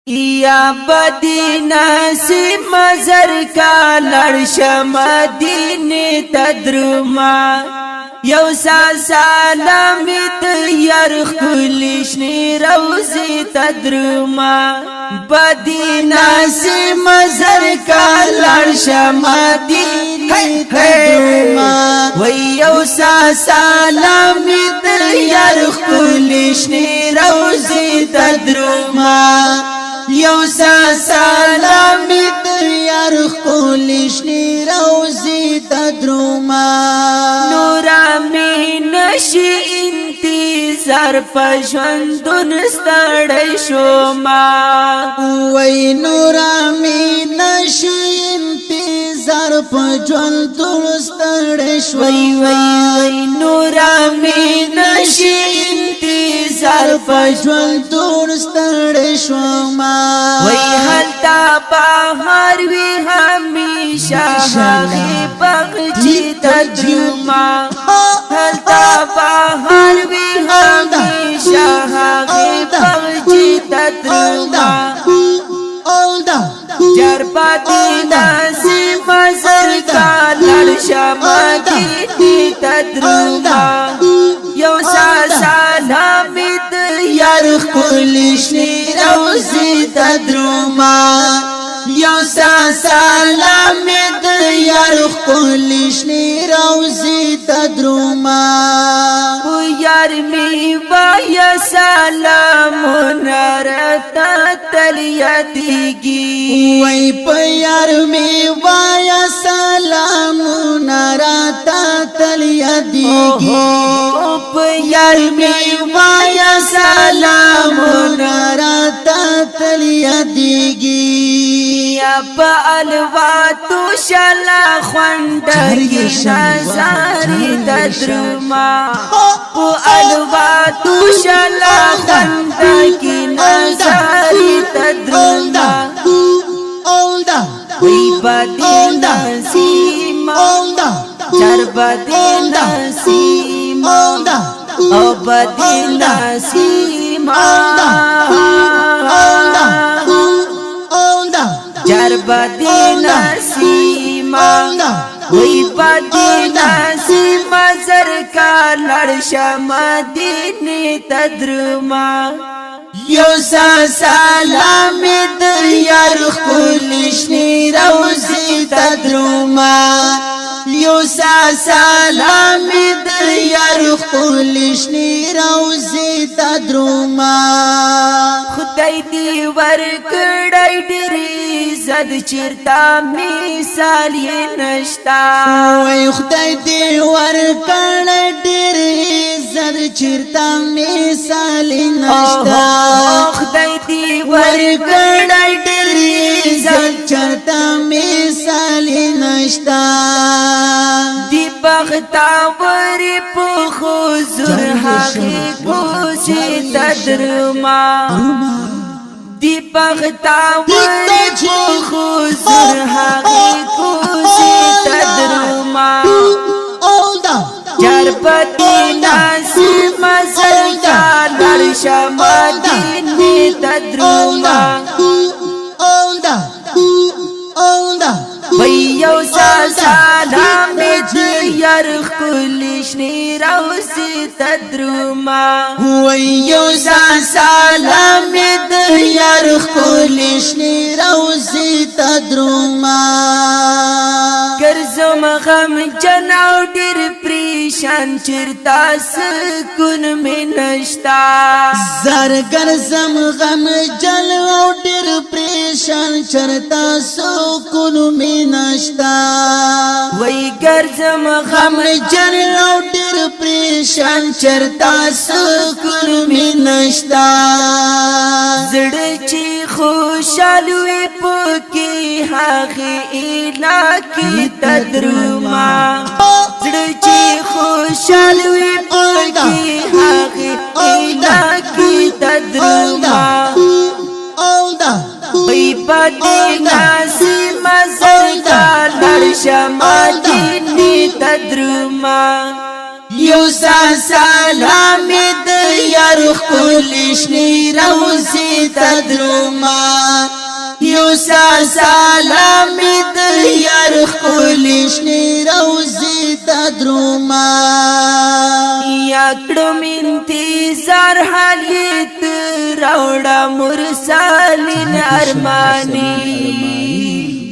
یا بدینا سی مزر کا لړش مدینه تدرما یو سلامت یار خلشنی روزی تدرما بدینا سی مزر کا لړش مدینه تدرما و یو سلامت یار خلشنی روزی تدرما یو سلامت یار خلشنی روزی تدرما نورا می نشی انتظار پژوندون ستړی شوما وای نورا می نشی انتظار پژوندون ستړی شوما وای نورا می نشی انتظار پژوندون ستړی شوما وای هلتا بهار وی همیشه هغه بغچی تدرما هلتا بهار وی همیشه هغه بغچی تدرما جرباتی ناسی مزر کا لړش مدینه تدرما یو سلامت یار خلشنی روزی تدرما یو سلامت یار خلشنی روزی تدرما یار می وای سلام نرتا تلیا دیگی وای پیار می وای سلام نرتا تلیا دیگی پیار می وای سلام نرتا تلیا دیگی په الواتو شلا خوندګي نظر تدرما په الواتو شلا خوندګي نظر تدرما وی بدینا سیما چر بدینا سیما او بدینا سیما جر بدینا سیما وی بدینا سیما زر کا لړش مدینه تدرما یو سلامت یار خلشنی روزی تدرما یو سلامت یار خلشنی روزی تدرما خدای دی ورکړای ډېری زد چیرتا مثال یې نشتا وای خدای دی ورکړای ډېری زد چیرتا مثال نشتا خدای دی ورکړای ډېری زد چیرتا مثال نشتا دی بغتا وری په حضور حقیقت کوشي تدرما دی بغتا وری په حضور حقیقت کوشي تدرما جربتی ناسی مزرگا لړش مدینه تدرما وی یو سلامت یار خلشنی روزی تدرما وی یو سلامت یار خلشنی روزی تدرما ګرځم غم جناو ډېر پریشان چرتا سکون می نشتا زر ګرځم غم جناو ډېر پریشان چرتا سکون می نشتا وای ګرځم غم جناو ډېر پریشان چرتا سکون می نشتا زړه چې خوشاله وي پکې هغه علاقې تدرما زړه چې خوشاله وي پکې هغه علاقې تدرما وی بدینا سیما زرگا لړش مدینه تدرما یو سلامت یار خلشنی روزی تدرما سلامی د یار خپل شنی روزي تدروما یا کړم انتظار حالیت راوړه مرسالین ارمانی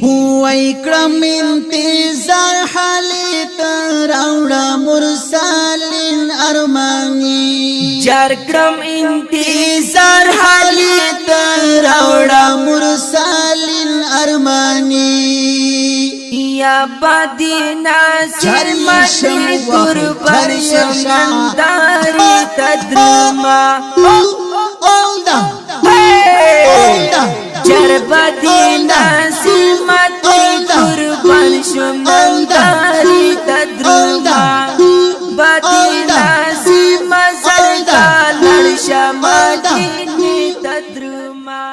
وای کړم انتظار حالیت راوړه مرسالین ارمانی جار کړم انتظار حالیت راوړه مرسالین ارمانی یا بادی ناصر مدی قربان شمنداری تدرما جر بادی ناصر مدی قربان شمنداری تدرما بادی ناصر مزل کا لرشا مدینی تدرما